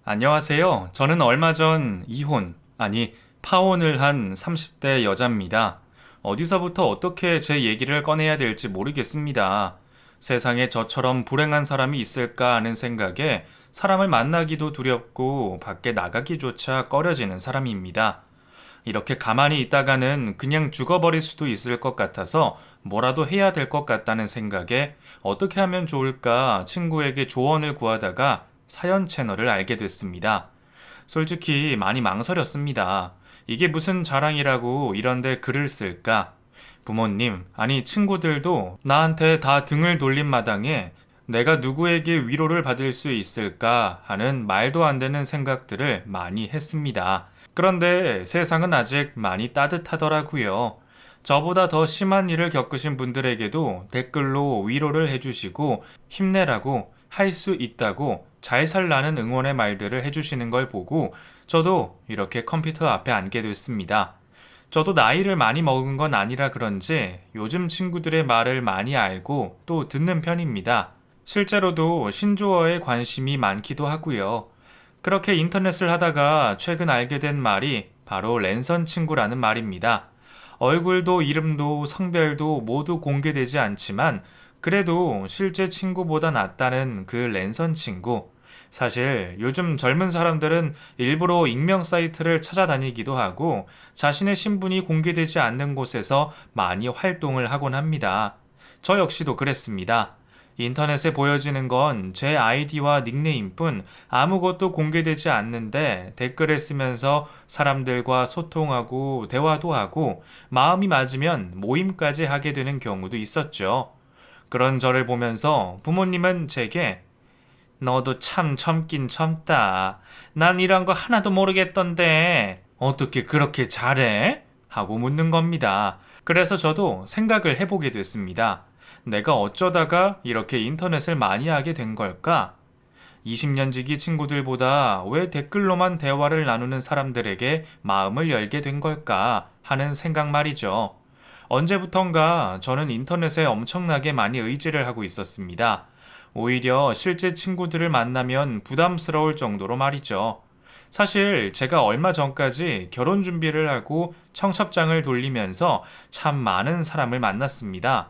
안녕하세요. 저는 얼마 전 파혼을 한 30대 여자입니다. 어디서부터 어떻게 제 얘기를 꺼내야 될지 모르겠습니다. 세상에 저처럼 불행한 사람이 있을까 하는 생각에 사람을 만나기도 두렵고 밖에 나가기조차 꺼려지는 사람입니다. 이렇게 가만히 있다가는 그냥 죽어버릴 수도 있을 것 같아서 뭐라도 해야 될 것 같다는 생각에 어떻게 하면 좋을까 친구에게 조언을 구하다가 사연 채널을 알게 됐습니다. 솔직히 많이 망설였습니다. 이게 무슨 자랑이라고 이런데 글을 쓸까? 부모님, 아니 친구들도 나한테 다 등을 돌린 마당에 내가 누구에게 위로를 받을 수 있을까 하는 말도 안 되는 생각들을 많이 했습니다. 그런데 세상은 아직 많이 따뜻하더라고요. 저보다 더 심한 일을 겪으신 분들에게도 댓글로 위로를 해주시고 힘내라고 할 수 있다고 잘 살라는 응원의 말들을 해주시는 걸 보고 저도 이렇게 컴퓨터 앞에 앉게 됐습니다. 저도 나이를 많이 먹은 건 아니라 그런지 요즘 친구들의 말을 많이 알고 또 듣는 편입니다. 실제로도 신조어에 관심이 많기도 하고요. 그렇게 인터넷을 하다가 최근 알게 된 말이 바로 랜선 친구라는 말입니다. 얼굴도 이름도 성별도 모두 공개되지 않지만 그래도 실제 친구보다 낫다는 그 랜선 친구. 사실 요즘 젊은 사람들은 일부러 익명 사이트를 찾아다니기도 하고 자신의 신분이 공개되지 않는 곳에서 많이 활동을 하곤 합니다. 저 역시도 그랬습니다. 인터넷에 보여지는 건 제 아이디와 닉네임뿐 아무것도 공개되지 않는데 댓글을 쓰면서 사람들과 소통하고 대화도 하고 마음이 맞으면 모임까지 하게 되는 경우도 있었죠. 그런 저를 보면서 부모님은 제게 너도 참 젊긴 젊다. 난 이런 거 하나도 모르겠던데 어떻게 그렇게 잘해? 하고 묻는 겁니다. 그래서 저도 생각을 해보게 됐습니다. 내가 어쩌다가 이렇게 인터넷을 많이 하게 된 걸까? 20년 지기 친구들보다 왜 댓글로만 대화를 나누는 사람들에게 마음을 열게 된 걸까 하는 생각 말이죠. 언제부턴가 저는 인터넷에 엄청나게 많이 의지를 하고 있었습니다. 오히려 실제 친구들을 만나면 부담스러울 정도로 말이죠. 사실 제가 얼마 전까지 결혼 준비를 하고 청첩장을 돌리면서 참 많은 사람을 만났습니다.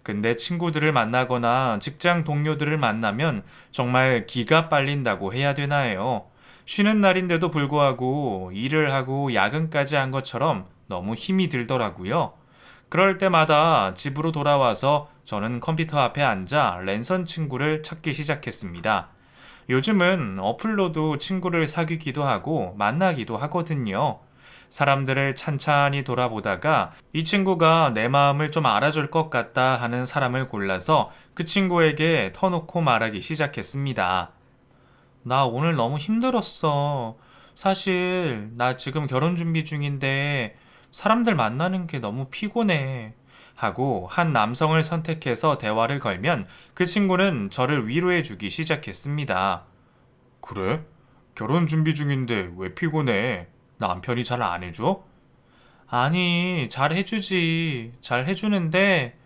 근데 친구들을 만나거나 직장 동료들을 만나면 정말 기가 빨린다고 해야 되나요? 쉬는 날인데도 불구하고 일을 하고 야근까지 한 것처럼 너무 힘이 들더라고요. 그럴 때마다 집으로 돌아와서 저는 컴퓨터 앞에 앉아 랜선 친구를 찾기 시작했습니다. 요즘은 어플로도 친구를 사귀기도 하고 만나기도 하거든요. 사람들을 찬찬히 돌아보다가 이 친구가 내 마음을 좀 알아줄 것 같다 하는 사람을 골라서 그 친구에게 터놓고 말하기 시작했습니다. 나 오늘 너무 힘들었어. 사실 나 지금 결혼 준비 중인데 사람들 만나는 게 너무 피곤해. 하고 한 남성을 선택해서 대화를 걸면 그 친구는 저를 위로해 주기 시작했습니다. 그래? 결혼 준비 중인데 왜 피곤해? 남편이 잘 안 해줘? 아니, 잘 해주지. 잘 해주는데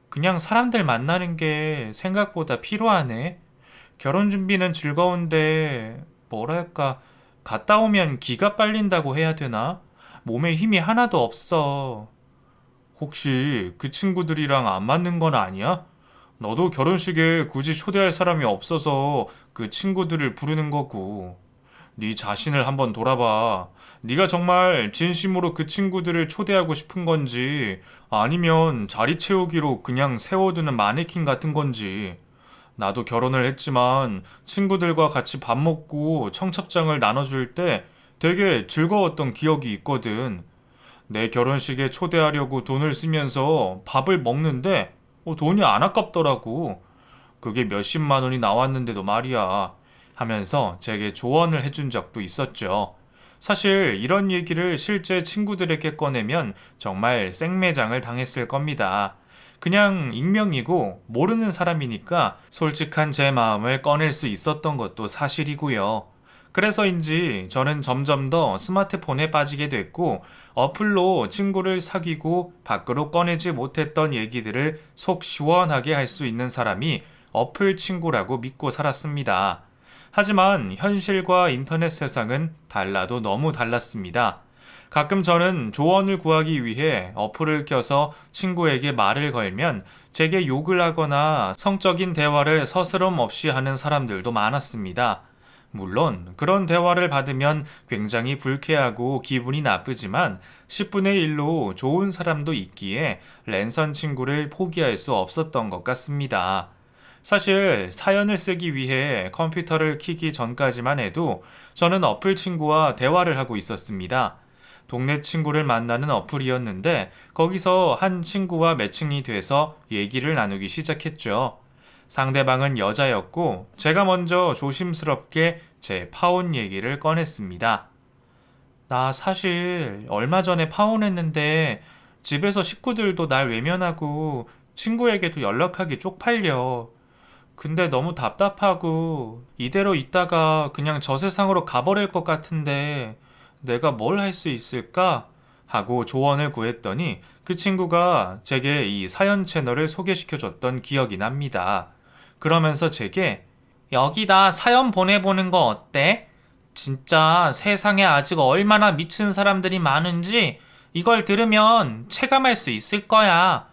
그냥 사람들 만나는 게 생각보다 피로하네. 결혼 준비는 즐거운데 뭐랄까 갔다 오면 기가 빨린다고 해야 되나? 몸에 힘이 하나도 없어. 혹시 그 친구들이랑 안 맞는 건 아니야? 너도 결혼식에 굳이 초대할 사람이 없어서 그 친구들을 부르는 거고. 네 자신을 한번 돌아봐. 네가 정말 진심으로 그 친구들을 초대하고 싶은 건지 아니면 자리 채우기로 그냥 세워두는 마네킹 같은 건지. 나도 결혼을 했지만 친구들과 같이 밥 먹고 청첩장을 나눠줄 때 되게 즐거웠던 기억이 있거든. 내 결혼식에 초대하려고 돈을 쓰면서 밥을 먹는데 돈이 안 아깝더라고. 그게 몇십만 원이 나왔는데도 말이야. 하면서 제게 조언을 해준 적도 있었죠. 사실 이런 얘기를 실제 친구들에게 꺼내면 정말 생매장을 당했을 겁니다. 그냥 익명이고 모르는 사람이니까 솔직한 제 마음을 꺼낼 수 있었던 것도 사실이고요. 그래서인지 저는 점점 더 스마트폰에 빠지게 됐고 어플로 친구를 사귀고 밖으로 꺼내지 못했던 얘기들을 속 시원하게 할 수 있는 사람이 어플 친구라고 믿고 살았습니다. 하지만 현실과 인터넷 세상은 달라도 너무 달랐습니다. 가끔 저는 조언을 구하기 위해 어플을 켜서 친구에게 말을 걸면 제게 욕을 하거나 성적인 대화를 서스럼 없이 하는 사람들도 많았습니다. 물론 그런 대화를 받으면 굉장히 불쾌하고 기분이 나쁘지만 10분의 1로 좋은 사람도 있기에 랜선 친구를 포기할 수 없었던 것 같습니다. 사실 사연을 쓰기 위해 컴퓨터를 켜기 전까지만 해도 저는 어플 친구와 대화를 하고 있었습니다. 동네 친구를 만나는 어플이었는데 거기서 한 친구와 매칭이 돼서 얘기를 나누기 시작했죠. 상대방은 여자였고 제가 먼저 조심스럽게 제 파혼 얘기를 꺼냈습니다. 나 사실 얼마 전에 파혼했는데 집에서 식구들도 날 외면하고 친구에게도 연락하기 쪽팔려. 근데 너무 답답하고 이대로 있다가 그냥 저 세상으로 가버릴 것 같은데 내가 뭘 할 수 있을까? 하고 조언을 구했더니 그 친구가 제게 이 사연 채널을 소개시켜줬던 기억이 납니다. 그러면서 제게 여기다 사연 보내보는 거 어때? 진짜 세상에 아직 얼마나 미친 사람들이 많은지 이걸 들으면 체감할 수 있을 거야.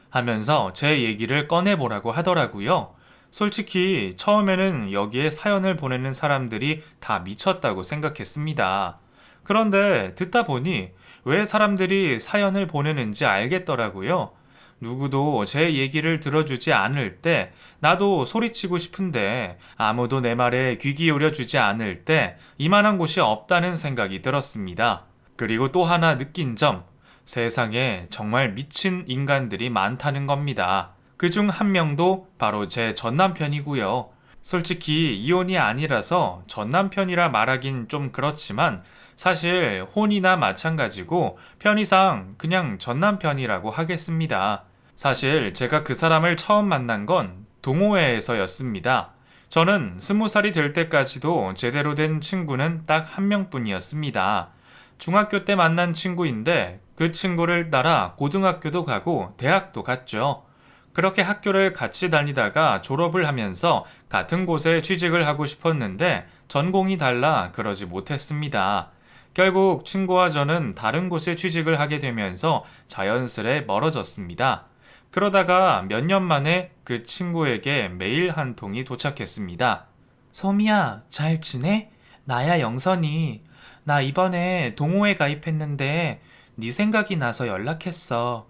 하면서 제 얘기를 꺼내보라고 하더라고요. 솔직히 처음에는 여기에 사연을 보내는 사람들이 다 미쳤다고 생각했습니다. 그런데 듣다 보니 왜 사람들이 사연을 보내는지 알겠더라고요. 누구도 제 얘기를 들어주지 않을 때 나도 소리치고 싶은데 아무도 내 말에 귀 기울여 주지 않을 때 이만한 곳이 없다는 생각이 들었습니다. 그리고 또 하나 느낀 점, 세상에 정말 미친 인간들이 많다는 겁니다. 그중 한 명도 바로 제 전남편이고요. 솔직히 이혼이 아니라서 전남편이라 말하긴 좀 그렇지만 사실 혼이나 마찬가지고 편의상 그냥 전남편이라고 하겠습니다. 사실 제가 그 사람을 처음 만난 건 동호회에서였습니다. 저는 20살이 될 때까지도 제대로 된 친구는 딱 한 명뿐이었습니다. 중학교 때 만난 친구인데 그 친구를 따라 고등학교도 가고 대학도 갔죠. 그렇게 학교를 같이 다니다가 졸업을 하면서 같은 곳에 취직을 하고 싶었는데 전공이 달라 그러지 못했습니다. 결국 친구와 저는 다른 곳에 취직을 하게 되면서 자연스레 멀어졌습니다. 그러다가 몇 년 만에 그 친구에게 메일 한 통이 도착했습니다. 소미야, 잘 지내? 나야 영선이. 나 이번에 동호회 가입했는데 네 생각이 나서 연락했어.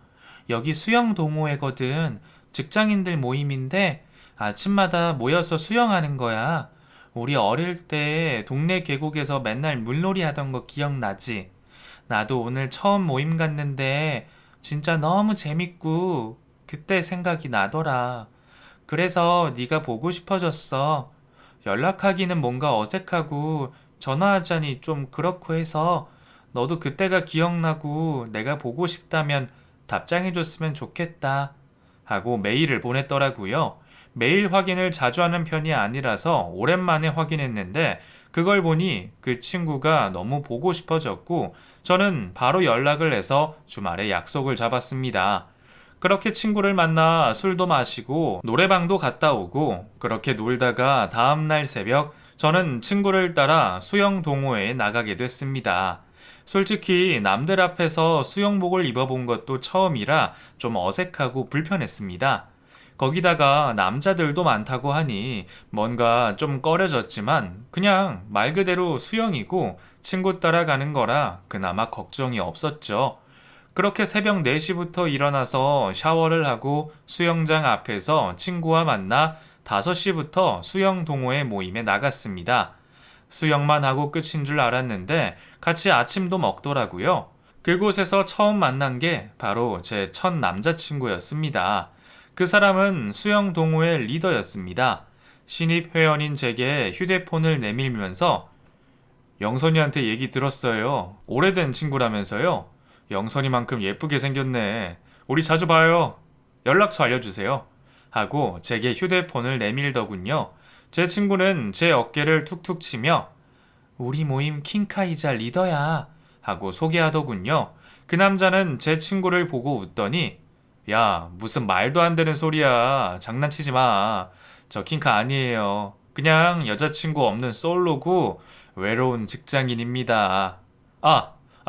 여기 수영 동호회거든. 직장인들 모임인데 아침마다 모여서 수영하는 거야. 우리 어릴 때 동네 계곡에서 맨날 물놀이 하던 거 기억나지? 나도 오늘 처음 모임 갔는데 진짜 너무 재밌고 그때 생각이 나더라. 그래서 네가 보고 싶어졌어. 연락하기는 뭔가 어색하고 전화하자니 좀 그렇고 해서 너도 그때가 기억나고 내가 보고 싶다면 답장해줬으면 좋겠다. 하고 메일을 보냈더라고요. 메일 확인을 자주 하는 편이 아니라서 오랜만에 확인했는데 그걸 보니 그 친구가 너무 보고 싶어졌고 저는 바로 연락을 해서 주말에 약속을 잡았습니다. 그렇게 친구를 만나 술도 마시고 노래방도 갔다 오고 그렇게 놀다가 다음날 새벽 저는 친구를 따라 수영 동호회에 나가게 됐습니다. 솔직히 남들 앞에서 수영복을 입어본 것도 처음이라 좀 어색하고 불편했습니다. 거기다가 남자들도 많다고 하니 뭔가 좀 꺼려졌지만 그냥 말 그대로 수영이고 친구 따라가는 거라 그나마 걱정이 없었죠. 그렇게 새벽 4시부터 일어나서 샤워를 하고 수영장 앞에서 친구와 만나 5시부터 수영 동호회 모임에 나갔습니다. 수영만 하고 끝인 줄 알았는데 같이 아침도 먹더라고요. 그곳에서 처음 만난 게 바로 제 첫 남자친구였습니다. 그 사람은 수영 동호회 리더였습니다. 신입 회원인 제게 휴대폰을 내밀면서 영선이한테 얘기 들었어요. 오래된 친구라면서요. 영선이만큼 예쁘게 생겼네. 우리 자주 봐요. 연락처 알려주세요. 하고 제게 휴대폰을 내밀더군요. 제 친구는 제 어깨를 툭툭 치며 우리 모임 킹카이자 리더야 하고 소개하더군요. 그 남자는 제 친구를 보고 웃더니 야, 무슨 말도 안 되는 소리야. 장난치지 마. 저 킹카 아니에요. 그냥 여자친구 없는 솔로고 외로운 직장인입니다.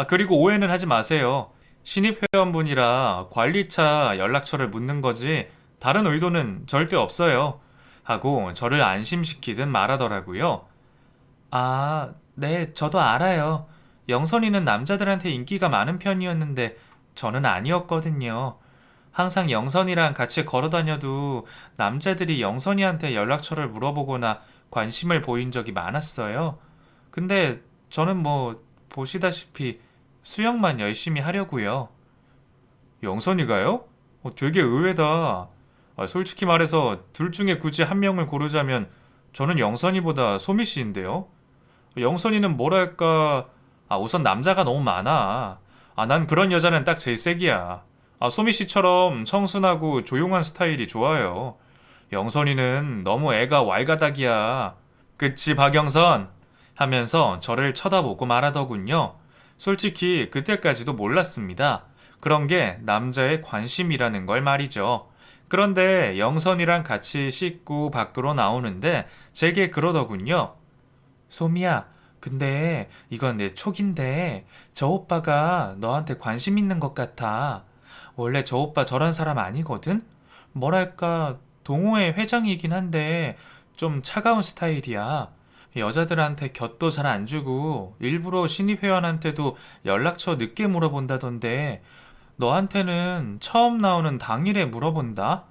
그리고 오해는 하지 마세요. 신입 회원분이라 관리차 연락처를 묻는 거지 다른 의도는 절대 없어요. 하고 저를 안심시키듯 말하더라고요. 아, 네, 저도 알아요. 영선이는 남자들한테 인기가 많은 편이었는데 저는 아니었거든요. 항상 영선이랑 같이 걸어 다녀도 남자들이 영선이한테 연락처를 물어보거나 관심을 보인 적이 많았어요. 근데 저는 뭐 보시다시피 수영만 열심히 하려고요. 영선이가요? 되게 의외다. 솔직히 말해서 둘 중에 굳이 한 명을 고르자면 저는 영선이보다 소미 씨인데요. 영선이는 뭐랄까, 우선 남자가 너무 많아. 난 그런 여자는 딱 제일 색이야. 소미 씨처럼 청순하고 조용한 스타일이 좋아요. 영선이는 너무 애가 왈가닥이야. 그치, 박영선? 하면서 저를 쳐다보고 말하더군요. 솔직히 그때까지도 몰랐습니다. 그런 게 남자의 관심이라는 걸 말이죠. 그런데 영선이랑 같이 씻고 밖으로 나오는데 제게 그러더군요. 소미야, 근데 이건 내 촉인데 저 오빠가 너한테 관심 있는 것 같아. 원래 저 오빠 저런 사람 아니거든? 뭐랄까, 동호회 회장이긴 한데 좀 차가운 스타일이야. 여자들한테 곁도 잘 안 주고 일부러 신입 회원한테도 연락처 늦게 물어본다던데 너한테는 처음 나오는 당일에 물어본다?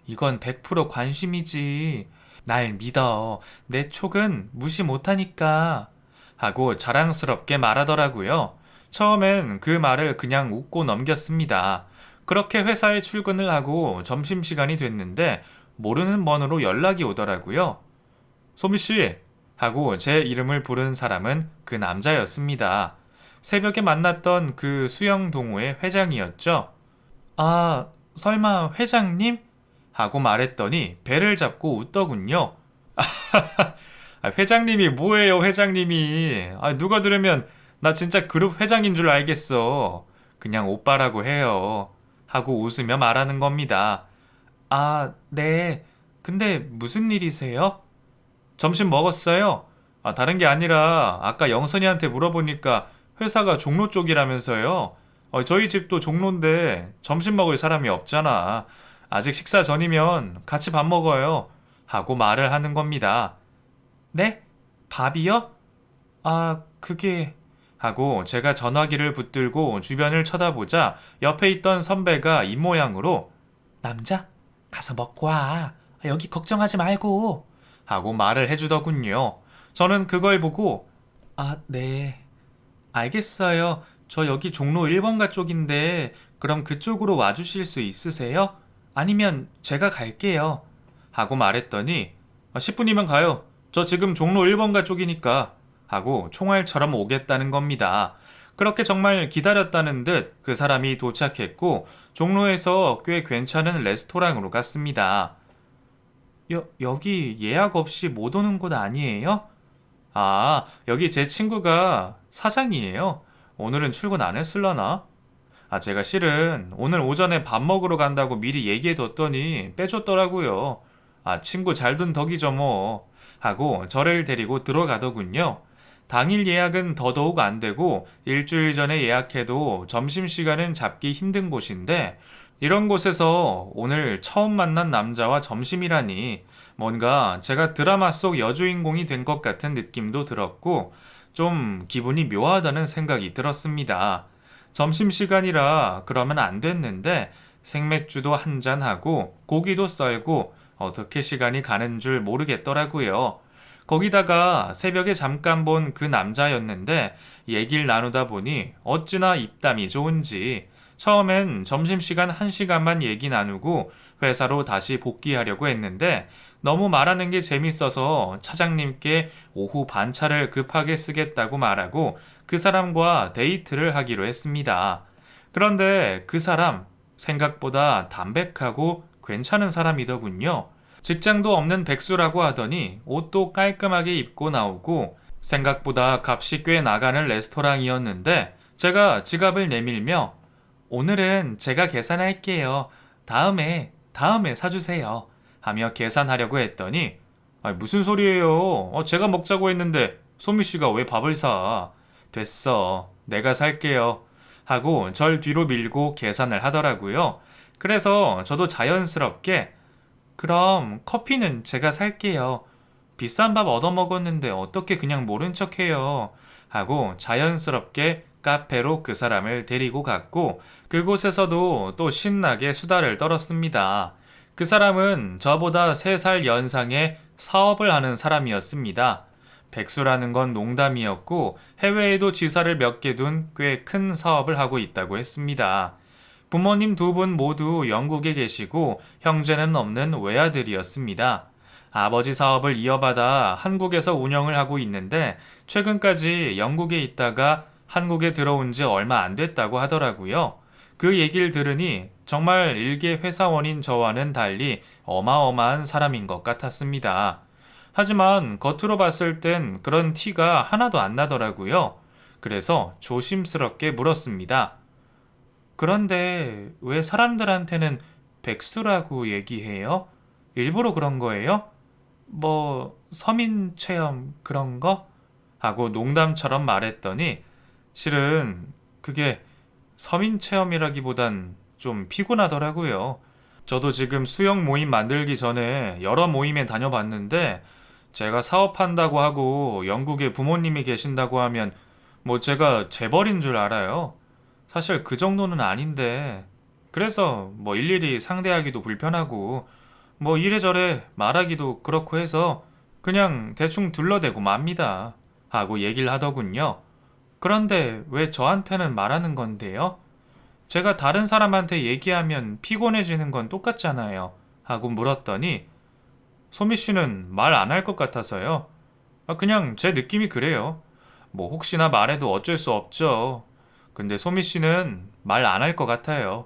이건 100% 관심이지. 날 믿어. 내 촉은 무시 못하니까. 하고 자랑스럽게 말하더라고요. 처음엔 그 말을 그냥 웃고 넘겼습니다. 그렇게 회사에 출근을 하고 점심시간이 됐는데 모르는 번호로 연락이 오더라고요. 소미씨! 하고 제 이름을 부른 사람은 그 남자였습니다. 새벽에 만났던 그 수영 동호회 회장이었죠. 설마 회장님? 하고 말했더니 배를 잡고 웃더군요. 회장님이 뭐예요, 회장님이. 누가 들으면 나 진짜 그룹 회장인 줄 알겠어. 그냥 오빠라고 해요. 하고 웃으며 말하는 겁니다. 네. 근데 무슨 일이세요? 점심 먹었어요? 다른 게 아니라 아까 영선이한테 물어보니까 회사가 종로 쪽이라면서요. 저희 집도 종로인데 점심 먹을 사람이 없잖아. 아직 식사 전이면 같이 밥 먹어요. 하고 말을 하는 겁니다. 네? 밥이요? 그게... 하고 제가 전화기를 붙들고 주변을 쳐다보자 옆에 있던 선배가 입모양으로 남자? 가서 먹고 와. 여기 걱정하지 말고. 하고 말을 해주더군요. 저는 그걸 보고 네. 알겠어요. 저 여기 종로 1번가 쪽인데 그럼 그쪽으로 와주실 수 있으세요? 아니면 제가 갈게요. 하고 말했더니 10분이면 가요. 저 지금 종로 1번가 쪽이니까. 하고 총알처럼 오겠다는 겁니다. 그렇게 정말 기다렸다는 듯 그 사람이 도착했고 종로에서 꽤 괜찮은 레스토랑으로 갔습니다. 여기 예약 없이 못 오는 곳 아니에요? 여기 제 친구가 사장이에요. 오늘은 출근 안 했을라나? 제가 실은 오늘 오전에 밥 먹으러 간다고 미리 얘기해뒀더니 빼줬더라고요. 친구 잘 둔 덕이죠 뭐. 하고 저를 데리고 들어가더군요. 당일 예약은 더더욱 안 되고 일주일 전에 예약해도 점심시간은 잡기 힘든 곳인데 이런 곳에서 오늘 처음 만난 남자와 점심이라니 뭔가 제가 드라마 속 여주인공이 된 것 같은 느낌도 들었고 좀 기분이 묘하다는 생각이 들었습니다. 점심시간이라 그러면 안 됐는데 생맥주도 한잔하고 고기도 썰고 어떻게 시간이 가는 줄 모르겠더라고요. 거기다가 새벽에 잠깐 본 그 남자였는데 얘기를 나누다 보니 어찌나 입담이 좋은지 처음엔 점심시간 1시간만 얘기 나누고 회사로 다시 복귀하려고 했는데 너무 말하는 게 재밌어서 차장님께 오후 반차를 급하게 쓰겠다고 말하고 그 사람과 데이트를 하기로 했습니다. 그런데 그 사람 생각보다 담백하고 괜찮은 사람이더군요. 직장도 없는 백수라고 하더니 옷도 깔끔하게 입고 나오고 생각보다 값이 꽤 나가는 레스토랑이었는데 제가 지갑을 내밀며 오늘은 제가 계산할게요. 다음에 사주세요. 하며 계산하려고 했더니 아니, 무슨 소리예요? 제가 먹자고 했는데 소미 씨가 왜 밥을 사? 됐어. 내가 살게요. 하고 절 뒤로 밀고 계산을 하더라고요. 그래서 저도 자연스럽게 그럼 커피는 제가 살게요. 비싼 밥 얻어먹었는데 어떻게 그냥 모른 척해요. 하고 자연스럽게 카페로 그 사람을 데리고 갔고 그곳에서도 또 신나게 수다를 떨었습니다. 그 사람은 저보다 3살 연상의 사업을 하는 사람이었습니다. 백수라는 건 농담이었고 해외에도 지사를 몇 개 둔 꽤 큰 사업을 하고 있다고 했습니다. 부모님 2분 모두 영국에 계시고 형제는 없는 외아들이었습니다. 아버지 사업을 이어받아 한국에서 운영을 하고 있는데 최근까지 영국에 있다가 한국에 들어온 지 얼마 안 됐다고 하더라고요. 그 얘기를 들으니 정말 일개 회사원인 저와는 달리 어마어마한 사람인 것 같았습니다. 하지만 겉으로 봤을 땐 그런 티가 하나도 안 나더라고요. 그래서 조심스럽게 물었습니다. 그런데 왜 사람들한테는 백수라고 얘기해요? 일부러 그런 거예요? 뭐 서민 체험 그런 거? 하고 농담처럼 말했더니 실은 그게 서민 체험이라기보단 좀 피곤하더라고요. 저도 지금 수영 모임 만들기 전에 여러 모임에 다녀봤는데 제가 사업한다고 하고 영국에 부모님이 계신다고 하면 뭐 제가 재벌인 줄 알아요. 사실 그 정도는 아닌데 그래서 뭐 일일이 상대하기도 불편하고 뭐 이래저래 말하기도 그렇고 해서 그냥 대충 둘러대고 맙니다. 하고 얘기를 하더군요. 그런데 왜 저한테는 말하는 건데요? 제가 다른 사람한테 얘기하면 피곤해지는 건 똑같잖아요. 하고 물었더니 소미 씨는 말 안 할 것 같아서요. 그냥 제 느낌이 그래요. 뭐 혹시나 말해도 어쩔 수 없죠. 근데 소미 씨는 말 안 할 것 같아요.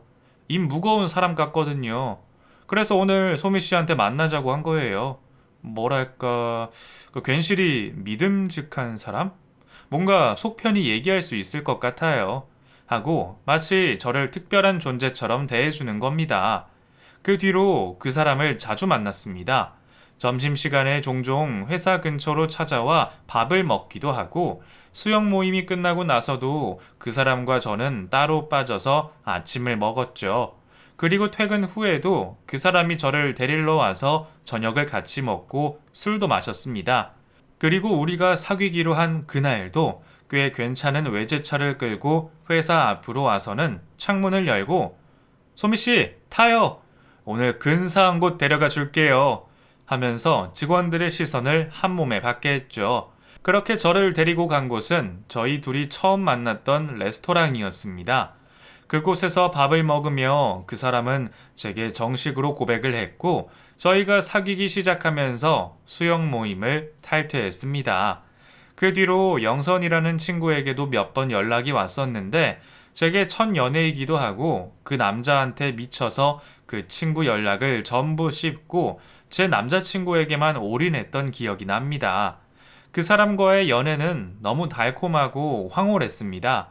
입 무거운 사람 같거든요. 그래서 오늘 소미 씨한테 만나자고 한 거예요. 뭐랄까, 그 괜시리 믿음직한 사람? 뭔가 속 편히 얘기할 수 있을 것 같아요. 하고 마치 저를 특별한 존재처럼 대해주는 겁니다. 그 뒤로 그 사람을 자주 만났습니다. 점심시간에 종종 회사 근처로 찾아와 밥을 먹기도 하고 수영 모임이 끝나고 나서도 그 사람과 저는 따로 빠져서 아침을 먹었죠. 그리고 퇴근 후에도 그 사람이 저를 데리러 와서 저녁을 같이 먹고 술도 마셨습니다. 그리고 우리가 사귀기로 한 그날도 꽤 괜찮은 외제차를 끌고 회사 앞으로 와서는 창문을 열고 소미 씨, 타요! 오늘 근사한 곳 데려가 줄게요. 하면서 직원들의 시선을 한 몸에 받게 했죠. 그렇게 저를 데리고 간 곳은 저희 둘이 처음 만났던 레스토랑이었습니다. 그곳에서 밥을 먹으며 그 사람은 제게 정식으로 고백을 했고 저희가 사귀기 시작하면서 수영 모임을 탈퇴했습니다. 그 뒤로 영선이라는 친구에게도 몇 번 연락이 왔었는데 제게 첫 연애이기도 하고 그 남자한테 미쳐서 그 친구 연락을 전부 씹고 제 남자친구에게만 올인했던 기억이 납니다. 그 사람과의 연애는 너무 달콤하고 황홀했습니다.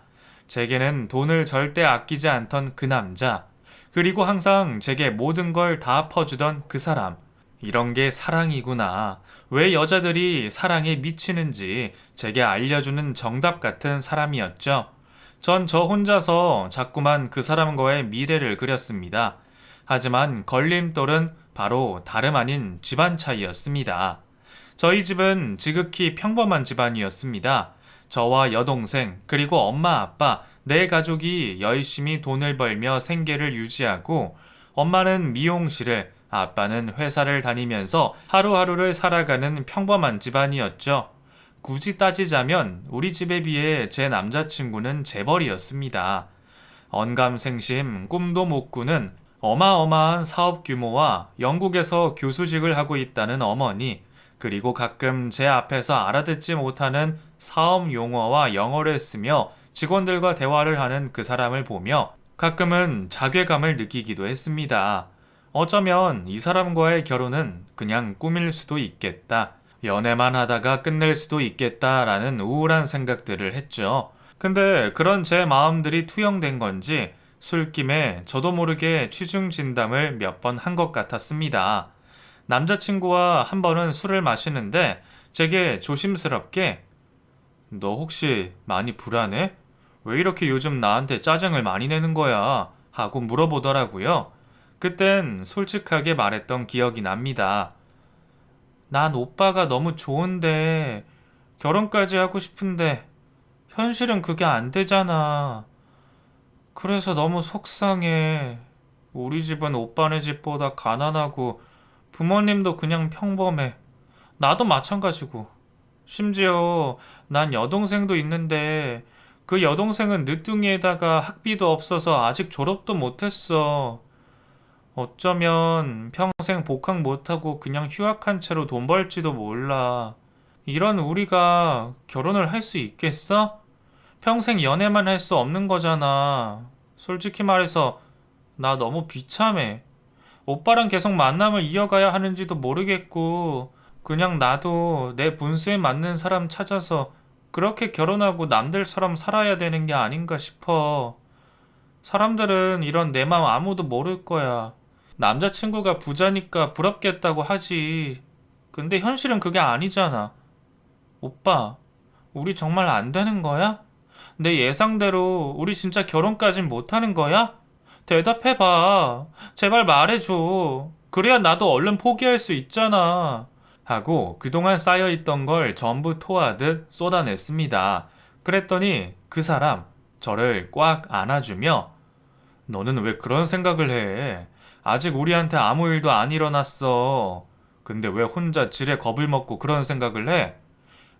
제게는 돈을 절대 아끼지 않던 그 남자, 그리고 항상 제게 모든 걸 다 퍼주던 그 사람. 이런 게 사랑이구나. 왜 여자들이 사랑에 미치는지 제게 알려주는 정답 같은 사람이었죠. 전 저 혼자서 자꾸만 그 사람과의 미래를 그렸습니다. 하지만 걸림돌은 바로 다름 아닌 집안 차이였습니다. 저희 집은 지극히 평범한 집안이었습니다. 저와 여동생, 그리고 엄마, 아빠, 네 가족이 열심히 돈을 벌며 생계를 유지하고 엄마는 미용실을, 아빠는 회사를 다니면서 하루하루를 살아가는 평범한 집안이었죠. 굳이 따지자면 우리 집에 비해 제 남자친구는 재벌이었습니다. 언감생심, 꿈도 못 꾸는 어마어마한 사업 규모와 영국에서 교수직을 하고 있다는 어머니, 그리고 가끔 제 앞에서 알아듣지 못하는 사업 용어와 영어를 쓰며 직원들과 대화를 하는 그 사람을 보며 가끔은 자괴감을 느끼기도 했습니다. 어쩌면 이 사람과의 결혼은 그냥 꿈일 수도 있겠다. 연애만 하다가 끝낼 수도 있겠다라는 우울한 생각들을 했죠. 근데 그런 제 마음들이 투영된 건지 술김에 저도 모르게 취중 진담을 몇 번 한 것 같았습니다. 남자친구와 한 번은 술을 마시는데 제게 조심스럽게 너 혹시 많이 불안해? 왜 이렇게 요즘 나한테 짜증을 많이 내는 거야? 하고 물어보더라고요. 그땐 솔직하게 말했던 기억이 납니다. 난 오빠가 너무 좋은데 결혼까지 하고 싶은데 현실은 그게 안 되잖아. 그래서 너무 속상해. 우리 집은 오빠네 집보다 가난하고 부모님도 그냥 평범해. 나도 마찬가지고. 심지어 난 여동생도 있는데 그 여동생은 늦둥이에다가 학비도 없어서 아직 졸업도 못했어. 어쩌면 평생 복학 못하고 그냥 휴학한 채로 돈 벌지도 몰라. 이런 우리가 결혼을 할 수 있겠어? 평생 연애만 할 수 없는 거잖아. 솔직히 말해서 나 너무 비참해. 오빠랑 계속 만남을 이어가야 하는지도 모르겠고, 그냥 나도 내 분수에 맞는 사람 찾아서 그렇게 결혼하고 남들처럼 살아야 되는 게 아닌가 싶어. 사람들은 이런 내 맘 아무도 모를 거야. 남자친구가 부자니까 부럽겠다고 하지. 근데 현실은 그게 아니잖아. 오빠, 우리 정말 안 되는 거야? 내 예상대로 우리 진짜 결혼까진 못하는 거야? 대답해봐. 제발 말해줘. 그래야 나도 얼른 포기할 수 있잖아. 하고 그동안 쌓여있던 걸 전부 토하듯 쏟아냈습니다. 그랬더니 그 사람 저를 꽉 안아주며 너는 왜 그런 생각을 해? 아직 우리한테 아무 일도 안 일어났어. 근데 왜 혼자 지레 겁을 먹고 그런 생각을 해?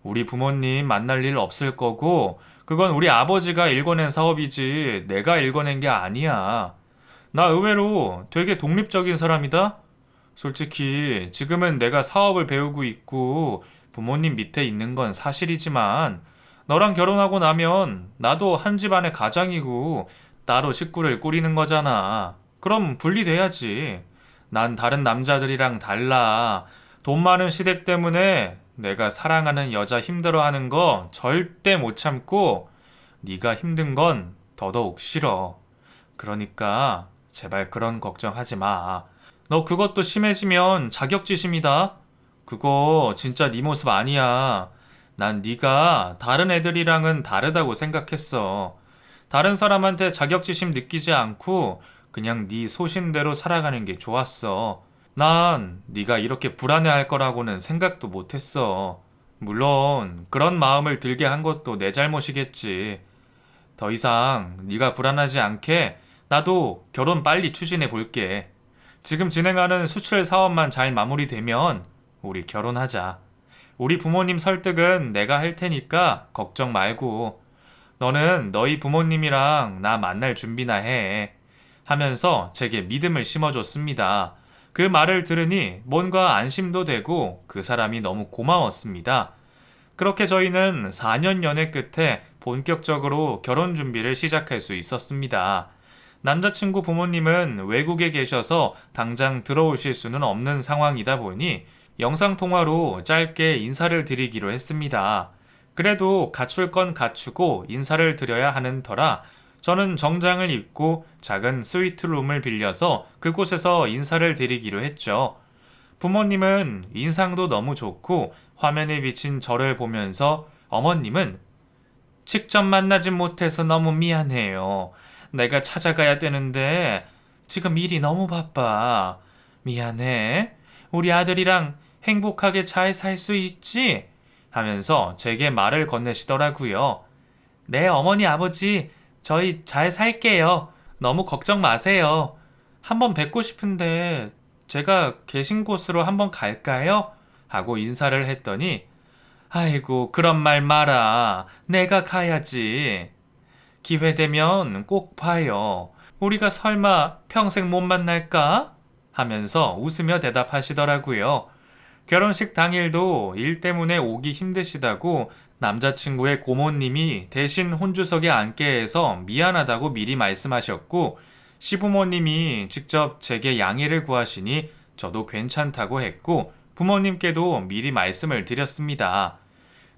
우리 부모님 만날 일 없을 거고, 그건 우리 아버지가 일궈낸 사업이지, 내가 일궈낸 게 아니야. 나 의외로 되게 독립적인 사람이다? 솔직히, 지금은 내가 사업을 배우고 있고, 부모님 밑에 있는 건 사실이지만, 너랑 결혼하고 나면 나도 한 집안의 가장이고, 따로 식구를 꾸리는 거잖아. 그럼 분리돼야지. 난 다른 남자들이랑 달라. 돈 많은 시댁 때문에 내가 사랑하는 여자 힘들어하는 거 절대 못 참고 네가 힘든 건 더더욱 싫어. 그러니까 제발 그런 걱정하지 마. 너 그것도 심해지면 자격지심이다. 그거 진짜 네 모습 아니야. 난 네가 다른 애들이랑은 다르다고 생각했어. 다른 사람한테 자격지심 느끼지 않고 그냥 네 소신대로 살아가는 게 좋았어. 난 네가 이렇게 불안해할 거라고는 생각도 못했어. 물론 그런 마음을 들게 한 것도 내 잘못이겠지. 더 이상 네가 불안하지 않게 나도 결혼 빨리 추진해 볼게. 지금 진행하는 수출 사업만 잘 마무리되면 우리 결혼하자. 우리 부모님 설득은 내가 할 테니까 걱정 말고 너는 너희 부모님이랑 나 만날 준비나 해. 하면서 제게 믿음을 심어줬습니다. 그 말을 들으니 뭔가 안심도 되고 그 사람이 너무 고마웠습니다. 그렇게 저희는 4년 연애 끝에 본격적으로 결혼 준비를 시작할 수 있었습니다. 남자친구 부모님은 외국에 계셔서 당장 들어오실 수는 없는 상황이다 보니 영상통화로 짧게 인사를 드리기로 했습니다. 그래도 갖출 건 갖추고 인사를 드려야 하는 터라 저는 정장을 입고 작은 스위트룸을 빌려서 그곳에서 인사를 드리기로 했죠. 부모님은 인상도 너무 좋고 화면에 비친 저를 보면서 어머님은 직접 만나진 못해서 너무 미안해요. 내가 찾아가야 되는데 지금 일이 너무 바빠. 미안해. 우리 아들이랑 행복하게 잘 살 수 있지? 하면서 제게 말을 건네시더라고요. 네, 어머니, 아버지, 저희 잘 살게요. 너무 걱정 마세요. 한번 뵙고 싶은데 제가 계신 곳으로 한번 갈까요? 하고 인사를 했더니 아이고, 그런 말 마라. 내가 가야지. 기회 되면 꼭 봐요. 우리가 설마 평생 못 만날까? 하면서 웃으며 대답하시더라고요. 결혼식 당일도 일 때문에 오기 힘드시다고 남자친구의 고모님이 대신 혼주석에 앉게 해서 미안하다고 미리 말씀하셨고 시부모님이 직접 제게 양해를 구하시니 저도 괜찮다고 했고 부모님께도 미리 말씀을 드렸습니다.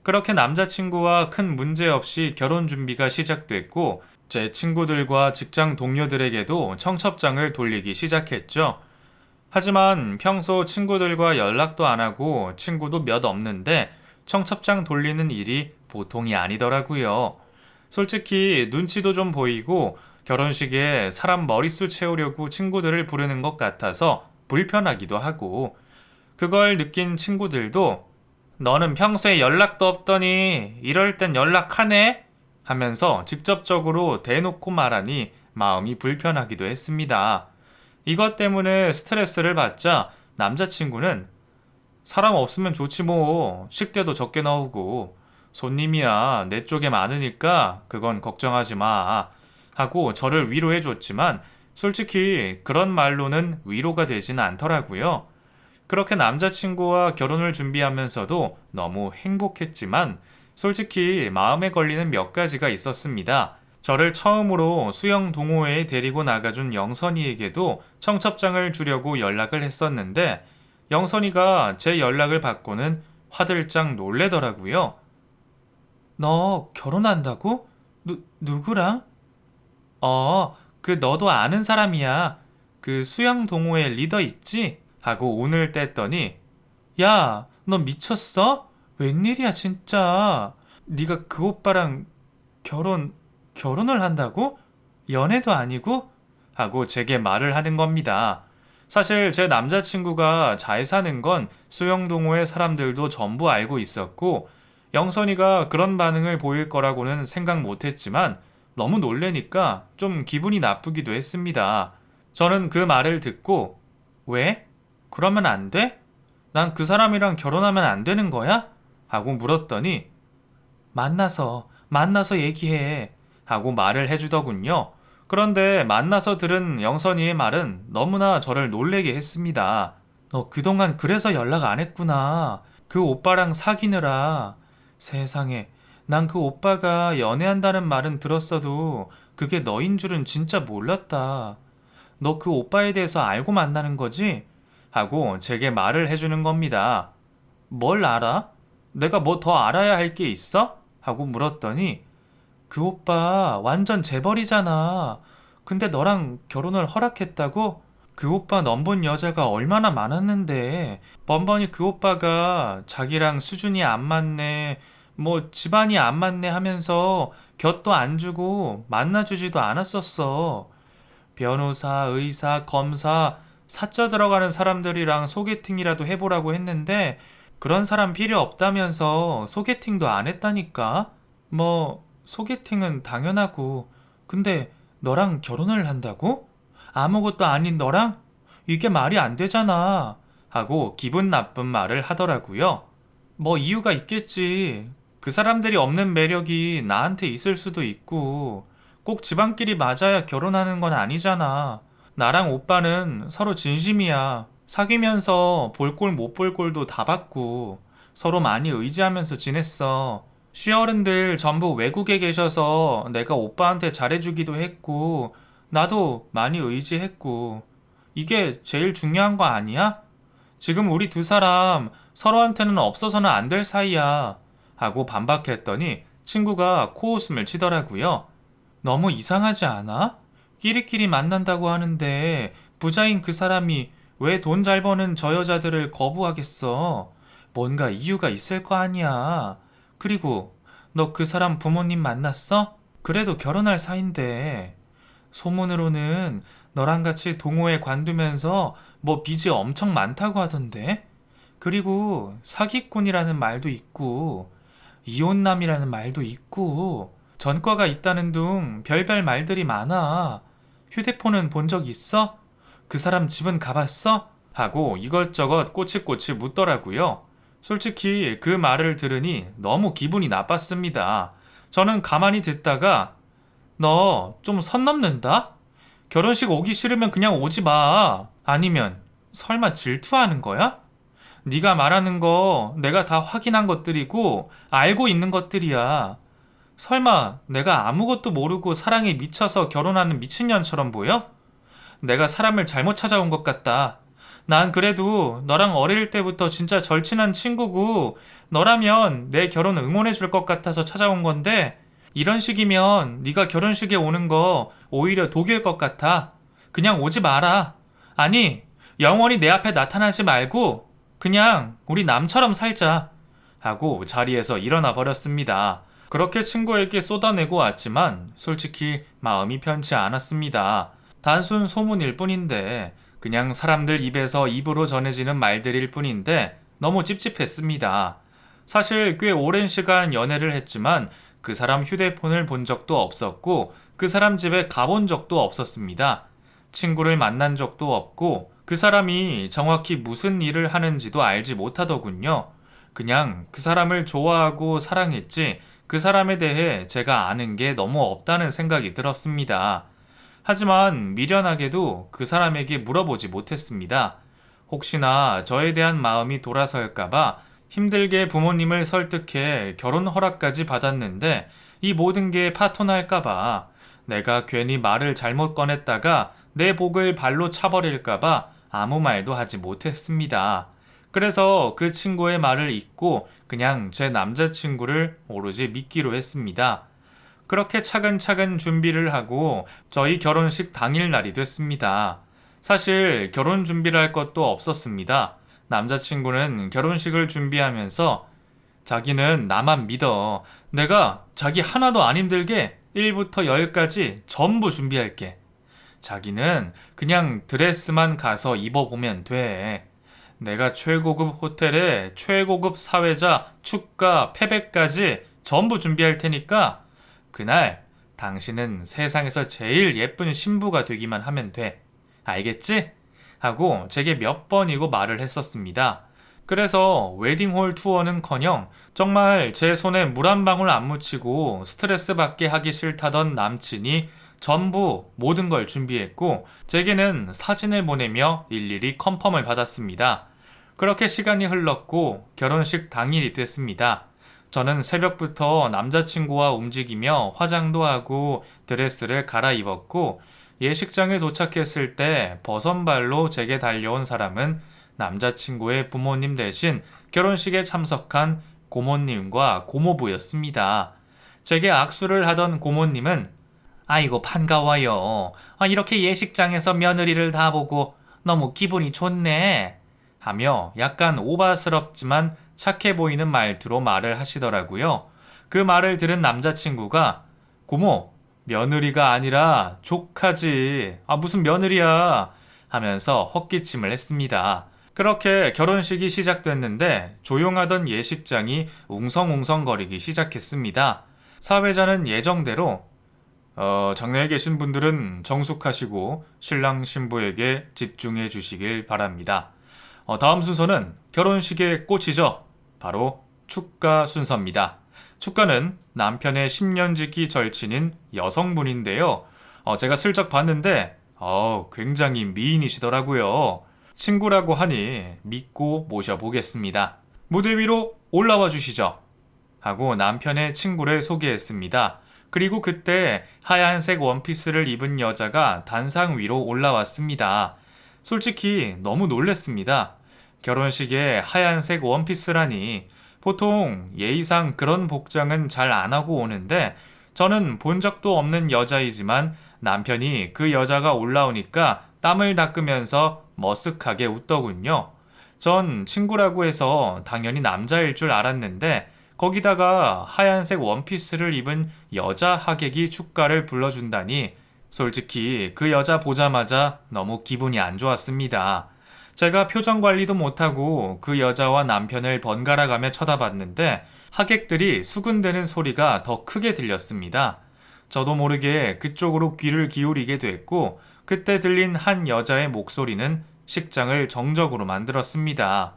그렇게 남자친구와 큰 문제 없이 결혼 준비가 시작됐고 제 친구들과 직장 동료들에게도 청첩장을 돌리기 시작했죠. 하지만 평소 친구들과 연락도 안 하고 친구도 몇 없는데 청첩장 돌리는 일이 보통이 아니더라고요. 솔직히 눈치도 좀 보이고 결혼식에 사람 머릿수 채우려고 친구들을 부르는 것 같아서 불편하기도 하고, 그걸 느낀 친구들도 너는 평소에 연락도 없더니 이럴 땐 연락하네? 하면서 직접적으로 대놓고 말하니 마음이 불편하기도 했습니다. 이것 때문에 스트레스를 받자 남자친구는 사람 없으면 좋지 뭐. 식대도 적게 나오고. 손님이야 내 쪽에 많으니까 그건 걱정하지 마. 하고 저를 위로해 줬지만 솔직히 그런 말로는 위로가 되진 않더라고요. 그렇게 남자친구와 결혼을 준비하면서도 너무 행복했지만 솔직히 마음에 걸리는 몇 가지가 있었습니다. 저를 처음으로 수영 동호회에 데리고 나가준 영선이에게도 청첩장을 주려고 연락을 했었는데 영선이가 제 연락을 받고는 화들짝 놀래더라고요. 너 결혼한다고? 누구랑? 그 너도 아는 사람이야. 그 수영 동호회 리더 있지? 하고 운을 뗐더니 야, 너 미쳤어? 웬일이야 진짜. 네가 그 오빠랑 결혼을 한다고? 연애도 아니고? 하고 제게 말을 하는 겁니다. 사실 제 남자친구가 잘 사는 건 수영동호회 사람들도 전부 알고 있었고 영선이가 그런 반응을 보일 거라고는 생각 못했지만 너무 놀래니까 좀 기분이 나쁘기도 했습니다. 저는 그 말을 듣고 왜? 그러면 안 돼? 난 그 사람이랑 결혼하면 안 되는 거야? 하고 물었더니 만나서 얘기해 하고 말을 해주더군요. 그런데 만나서 들은 영선이의 말은 너무나 저를 놀래게 했습니다. 너 그동안 그래서 연락 안 했구나. 그 오빠랑 사귀느라. 세상에, 난 그 오빠가 연애한다는 말은 들었어도 그게 너인 줄은 진짜 몰랐다. 너 그 오빠에 대해서 알고 만나는 거지? 하고 제게 말을 해주는 겁니다. 뭘 알아? 내가 뭐 더 알아야 할 게 있어? 하고 물었더니 그 오빠 완전 재벌이잖아. 근데 너랑 결혼을 허락했다고? 그 오빠 넘본 여자가 얼마나 많았는데 번번이 그 오빠가 자기랑 수준이 안 맞네, 뭐 집안이 안 맞네 하면서 곁도 안 주고 만나주지도 않았었어. 변호사, 의사, 검사, 사자 들어가는 사람들이랑 소개팅이라도 해보라고 했는데 그런 사람 필요 없다면서 소개팅도 안 했다니까? 뭐 소개팅은 당연하고 근데 너랑 결혼을 한다고? 아무것도 아닌 너랑? 이게 말이 안 되잖아. 하고 기분 나쁜 말을 하더라고요. 뭐 이유가 있겠지. 그 사람들이 없는 매력이 나한테 있을 수도 있고 꼭 집안끼리 맞아야 결혼하는 건 아니잖아. 나랑 오빠는 서로 진심이야. 사귀면서 볼 꼴 못 볼 꼴도 다 봤고 서로 많이 의지하면서 지냈어. 시어른들 전부 외국에 계셔서 내가 오빠한테 잘해주기도 했고 나도 많이 의지했고 이게 제일 중요한 거 아니야? 지금 우리 두 사람 서로한테는 없어서는 안 될 사이야. 하고 반박했더니 친구가 코웃음을 치더라고요. 너무 이상하지 않아? 끼리끼리 만난다고 하는데 부자인 그 사람이 왜 돈 잘 버는 저 여자들을 거부하겠어? 뭔가 이유가 있을 거 아니야. 그리고 너 그 사람 부모님 만났어? 그래도 결혼할 사이인데. 소문으로는 너랑 같이 동호회 관두면서 뭐 빚이 엄청 많다고 하던데. 그리고 사기꾼이라는 말도 있고 이혼남이라는 말도 있고 전과가 있다는 둥 별별 말들이 많아. 휴대폰은 본 적 있어? 그 사람 집은 가봤어? 하고 이것저것 꼬치꼬치 묻더라고요. 솔직히 그 말을 들으니 너무 기분이 나빴습니다. 저는 가만히 듣다가 너 좀 선 넘는다? 결혼식 오기 싫으면 그냥 오지 마. 아니면 설마 질투하는 거야? 네가 말하는 거 내가 다 확인한 것들이고 알고 있는 것들이야. 설마 내가 아무것도 모르고 사랑에 미쳐서 결혼하는 미친년처럼 보여? 내가 사람을 잘못 찾아온 것 같다. 난 그래도 너랑 어릴 때부터 진짜 절친한 친구고 너라면 내 결혼 응원해 줄 것 같아서 찾아온 건데 이런 식이면 네가 결혼식에 오는 거 오히려 독일 것 같아. 그냥 오지 마라. 아니, 영원히 내 앞에 나타나지 말고 그냥 우리 남처럼 살자 하고 자리에서 일어나 버렸습니다. 그렇게 친구에게 쏟아내고 왔지만 솔직히 마음이 편치 않았습니다. 단순 소문일 뿐인데 그냥 사람들 입에서 입으로 전해지는 말들일 뿐인데 너무 찝찝했습니다. 사실 꽤 오랜 시간 연애를 했지만 그 사람 휴대폰을 본 적도 없었고 그 사람 집에 가본 적도 없었습니다. 친구를 만난 적도 없고 그 사람이 정확히 무슨 일을 하는지도 알지 못하더군요. 그냥 그 사람을 좋아하고 사랑했지 그 사람에 대해 제가 아는 게 너무 없다는 생각이 들었습니다. 하지만 미련하게도 그 사람에게 물어보지 못했습니다. 혹시나 저에 대한 마음이 돌아설까봐 힘들게 부모님을 설득해 결혼 허락까지 받았는데 이 모든 게 파토날까봐 내가 괜히 말을 잘못 꺼냈다가 내 복을 발로 차버릴까봐 아무 말도 하지 못했습니다. 그래서 그 친구의 말을 잊고 그냥 제 남자친구를 오로지 믿기로 했습니다. 그렇게 차근차근 준비를 하고 저희 결혼식 당일날이 됐습니다. 사실 결혼 준비를 할 것도 없었습니다. 남자친구는 결혼식을 준비하면서 자기는 나만 믿어. 내가 자기 하나도 안 힘들게 1부터 10까지 전부 준비할게. 자기는 그냥 드레스만 가서 입어보면 돼. 내가 최고급 호텔에 최고급 사회자, 축가, 패배까지 전부 준비할 테니까 그날 당신은 세상에서 제일 예쁜 신부가 되기만 하면 돼. 알겠지? 하고 제게 몇 번이고 말을 했었습니다. 그래서 웨딩홀 투어는커녕 정말 제 손에 물 한 방울 안 묻히고 스트레스 받게 하기 싫다던 남친이 전부 모든 걸 준비했고 제게는 사진을 보내며 일일이 컨펌을 받았습니다. 그렇게 시간이 흘렀고 결혼식 당일이 됐습니다. 저는 새벽부터 남자친구와 움직이며 화장도 하고 드레스를 갈아입었고 예식장에 도착했을 때 버선발로 제게 달려온 사람은 남자친구의 부모님 대신 결혼식에 참석한 고모님과 고모부였습니다. 제게 악수를 하던 고모님은 아이고 반가워요. 이렇게 예식장에서 며느리를 다 보고 너무 기분이 좋네. 하며 약간 오바스럽지만 착해 보이는 말투로 말을 하시더라고요. 그 말을 들은 남자친구가 고모, 며느리가 아니라 조카지. 무슨 며느리야. 하면서 헛기침을 했습니다. 그렇게 결혼식이 시작됐는데 조용하던 예식장이 웅성웅성거리기 시작했습니다. 사회자는 예정대로 장내에 계신 분들은 정숙하시고 신랑 신부에게 집중해 주시길 바랍니다. 다음 순서는 결혼식의 꽃이죠. 바로 축가 순서입니다. 축가는 남편의 10년 지기 절친인 여성분인데요. 제가 슬쩍 봤는데 굉장히 미인이시더라고요. 친구라고 하니 믿고 모셔보겠습니다. 무대 위로 올라와 주시죠. 하고 남편의 친구를 소개했습니다. 그리고 그때 하얀색 원피스를 입은 여자가 단상 위로 올라왔습니다. 솔직히 너무 놀랬습니다. 결혼식에 하얀색 원피스라니 보통 예의상 그런 복장은 잘 안 하고 오는데 저는 본 적도 없는 여자이지만 남편이 그 여자가 올라오니까 땀을 닦으면서 머쓱하게 웃더군요. 전 친구라고 해서 당연히 남자일 줄 알았는데 거기다가 하얀색 원피스를 입은 여자 하객이 축가를 불러준다니 솔직히 그 여자 보자마자 너무 기분이 안 좋았습니다. 제가 표정 관리도 못하고 그 여자와 남편을 번갈아가며 쳐다봤는데 하객들이 수군대는 소리가 더 크게 들렸습니다. 저도 모르게 그쪽으로 귀를 기울이게 됐고 그때 들린 한 여자의 목소리는 식장을 정적으로 만들었습니다.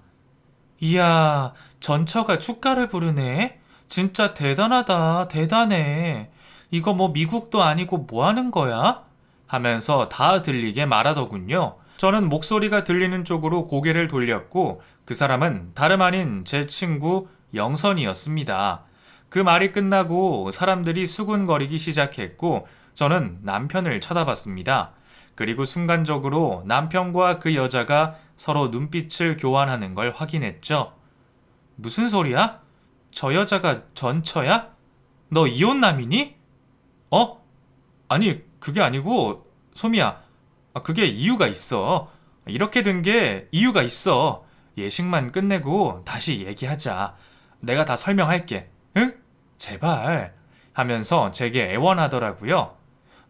이야, 전처가 축가를 부르네? 진짜 대단하다, 대단해. 이거 뭐 미국도 아니고 뭐 하는 거야? 하면서 다 들리게 말하더군요. 저는 목소리가 들리는 쪽으로 고개를 돌렸고 그 사람은 다름 아닌 제 친구 영선이었습니다. 그 말이 끝나고 사람들이 수군거리기 시작했고 저는 남편을 쳐다봤습니다. 그리고 순간적으로 남편과 그 여자가 서로 눈빛을 교환하는 걸 확인했죠. 무슨 소리야? 저 여자가 전처야? 너 이혼남이니? 아니, 그게 아니고, 소미야. 그게 이유가 있어. 이렇게 된 게 이유가 있어. 예식만 끝내고 다시 얘기하자. 내가 다 설명할게. 응? 제발. 하면서 제게 애원하더라고요.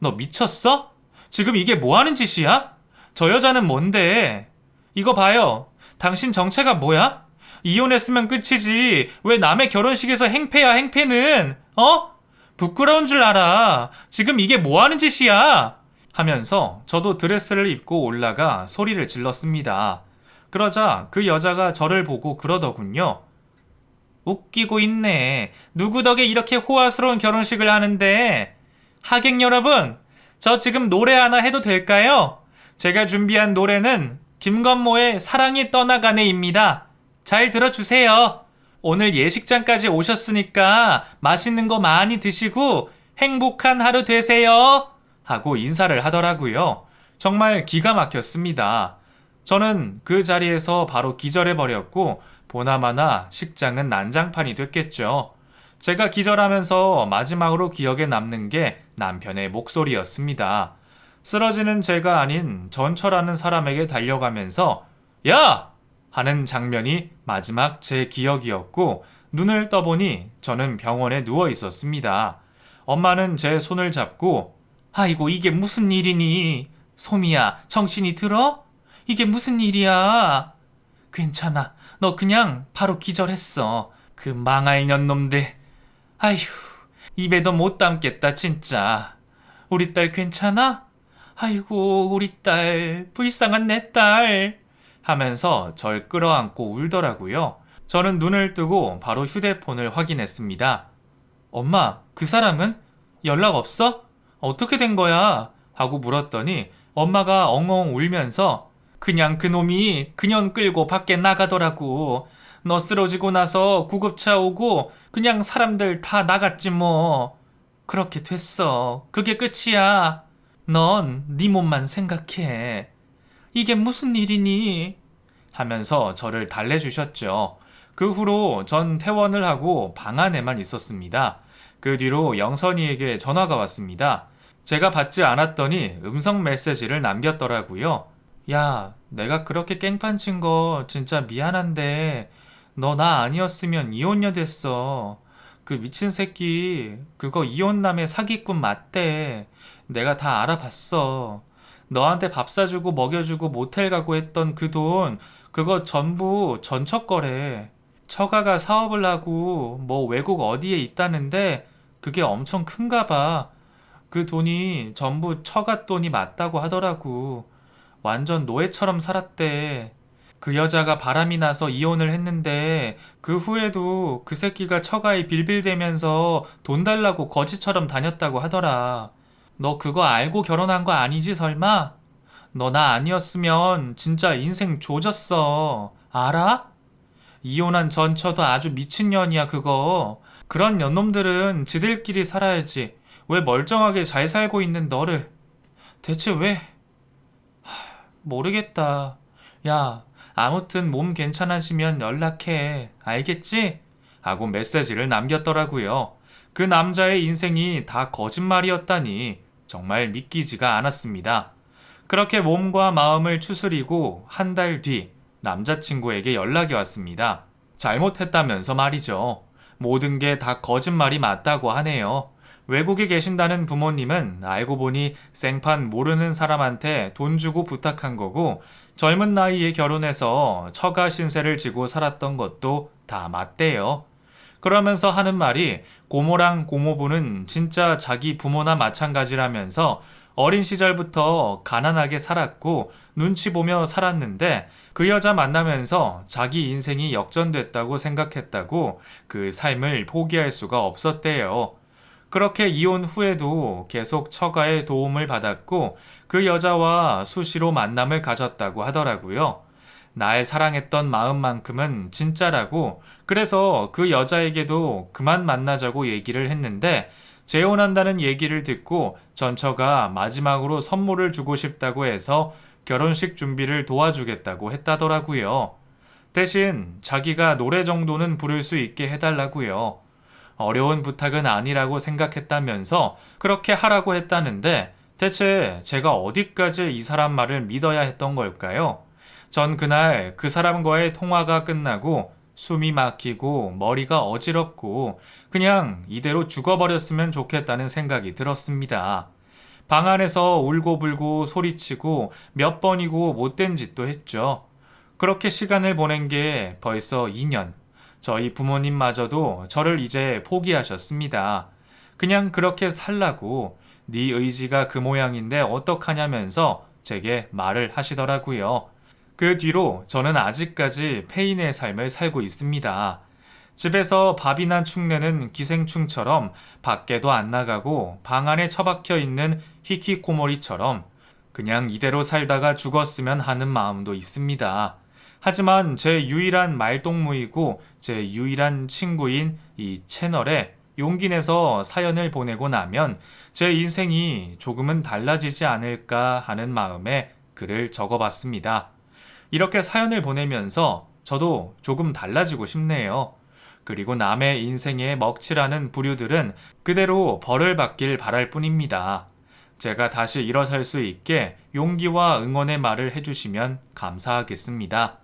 너 미쳤어? 지금 이게 뭐 하는 짓이야? 저 여자는 뭔데? 이거 봐요. 당신 정체가 뭐야? 이혼했으면 끝이지. 왜 남의 결혼식에서 행패야, 행패는? 어? 부끄러운 줄 알아. 지금 이게 뭐 하는 짓이야? 하면서 저도 드레스를 입고 올라가 소리를 질렀습니다. 그러자 그 여자가 저를 보고 그러더군요. 웃기고 있네. 누구 덕에 이렇게 호화스러운 결혼식을 하는데. 하객 여러분, 저 지금 노래 하나 해도 될까요? 제가 준비한 노래는 김건모의 사랑이 떠나가네입니다. 잘 들어주세요. 오늘 예식장까지 오셨으니까 맛있는 거 많이 드시고 행복한 하루 되세요. 하고 인사를 하더라고요. 정말 기가 막혔습니다. 저는 그 자리에서 바로 기절해버렸고 보나마나 식장은 난장판이 됐겠죠. 제가 기절하면서 마지막으로 기억에 남는 게 남편의 목소리였습니다. 쓰러지는 제가 아닌 전철하는 사람에게 달려가면서 야! 하는 장면이 마지막 제 기억이었고 눈을 떠보니 저는 병원에 누워 있었습니다. 엄마는 제 손을 잡고 아이고 이게 무슨 일이니? 소미야 정신이 들어? 이게 무슨 일이야? 괜찮아. 너 그냥 바로 기절했어. 그 망할 년놈들. 아휴, 입에도 못 담겠다, 진짜. 우리 딸 괜찮아? 아이고, 우리 딸, 불쌍한 내 딸. 하면서 절 끌어안고 울더라고요. 저는 눈을 뜨고 바로 휴대폰을 확인했습니다. 엄마, 그 사람은? 연락 없어? 어떻게 된 거야? 하고 물었더니 엄마가 엉엉 울면서 그냥 그놈이 그년 끌고 밖에 나가더라고. 너 쓰러지고 나서 구급차 오고 그냥 사람들 다 나갔지 뭐. 그렇게 됐어. 그게 끝이야. 넌 네 몸만 생각해. 이게 무슨 일이니? 하면서 저를 달래주셨죠. 그 후로 전 퇴원을 하고 방 안에만 있었습니다. 그 뒤로 영선이에게 전화가 왔습니다. 제가 받지 않았더니 음성 메시지를 남겼더라고요. 야, 내가 그렇게 깽판 친 거 진짜 미안한데 너 나 아니었으면 이혼녀 됐어. 그 미친 새끼 그거 이혼남의 사기꾼 맞대. 내가 다 알아봤어. 너한테 밥 사주고 먹여주고 모텔 가고 했던 그 돈 그거 전부 전처 거래. 처가가 사업을 하고 뭐 외국 어디에 있다는데 그게 엄청 큰가 봐. 그 돈이 전부 처가 돈이 맞다고 하더라고. 완전 노예처럼 살았대. 그 여자가 바람이 나서 이혼을 했는데 그 후에도 그 새끼가 처가에 빌빌대면서 돈 달라고 거지처럼 다녔다고 하더라. 너 그거 알고 결혼한 거 아니지 설마? 너 나 아니었으면 진짜 인생 조졌어. 알아? 이혼한 전처도 아주 미친년이야 그거. 그런 년놈들은 지들끼리 살아야지. 왜 멀쩡하게 잘 살고 있는 너를. 대체 왜? 모르겠다. 야, 아무튼 몸 괜찮아지면 연락해. 알겠지? 하고 메시지를 남겼더라고요. 그 남자의 인생이 다 거짓말이었다니 정말 믿기지가 않았습니다. 그렇게 몸과 마음을 추스리고 한 달 뒤 남자친구에게 연락이 왔습니다. 잘못했다면서 말이죠. 모든 게 다 거짓말이 맞다고 하네요. 외국에 계신다는 부모님은 알고 보니 생판 모르는 사람한테 돈 주고 부탁한 거고 젊은 나이에 결혼해서 처가 신세를 지고 살았던 것도 다 맞대요. 그러면서 하는 말이 고모랑 고모부는 진짜 자기 부모나 마찬가지라면서 어린 시절부터 가난하게 살았고 눈치 보며 살았는데 그 여자 만나면서 자기 인생이 역전됐다고 생각했다고 그 삶을 포기할 수가 없었대요. 그렇게 이혼 후에도 계속 처가의 도움을 받았고 그 여자와 수시로 만남을 가졌다고 하더라고요. 날 사랑했던 마음만큼은 진짜라고 그래서 그 여자에게도 그만 만나자고 얘기를 했는데 재혼한다는 얘기를 듣고 전처가 마지막으로 선물을 주고 싶다고 해서 결혼식 준비를 도와주겠다고 했다더라고요. 대신 자기가 노래 정도는 부를 수 있게 해달라고요. 어려운 부탁은 아니라고 생각했다면서 그렇게 하라고 했다는데 대체 제가 어디까지 이 사람 말을 믿어야 했던 걸까요? 전 그날 그 사람과의 통화가 끝나고 숨이 막히고 머리가 어지럽고 그냥 이대로 죽어버렸으면 좋겠다는 생각이 들었습니다. 방 안에서 울고불고 소리치고 몇 번이고 못된 짓도 했죠. 그렇게 시간을 보낸 게 벌써 2년. 저희 부모님마저도 저를 이제 포기하셨습니다. 그냥 그렇게 살라고 네 의지가 그 모양인데 어떡하냐면서 제게 말을 하시더라고요. 그 뒤로 저는 아직까지 폐인의 삶을 살고 있습니다. 집에서 밥이나 축내는 기생충처럼 밖에도 안 나가고 방 안에 처박혀 있는 히키코모리처럼 그냥 이대로 살다가 죽었으면 하는 마음도 있습니다. 하지만 제 유일한 말동무이고 제 유일한 친구인 이 채널에 용기 내서 사연을 보내고 나면 제 인생이 조금은 달라지지 않을까 하는 마음에 글을 적어봤습니다. 이렇게 사연을 보내면서 저도 조금 달라지고 싶네요. 그리고 남의 인생에 먹칠하는 부류들은 그대로 벌을 받길 바랄 뿐입니다. 제가 다시 일어설 수 있게 용기와 응원의 말을 해주시면 감사하겠습니다.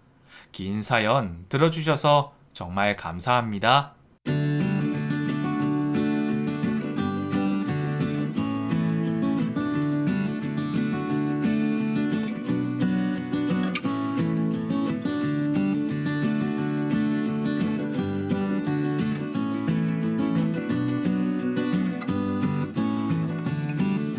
긴 사연 들어주셔서 정말 감사합니다.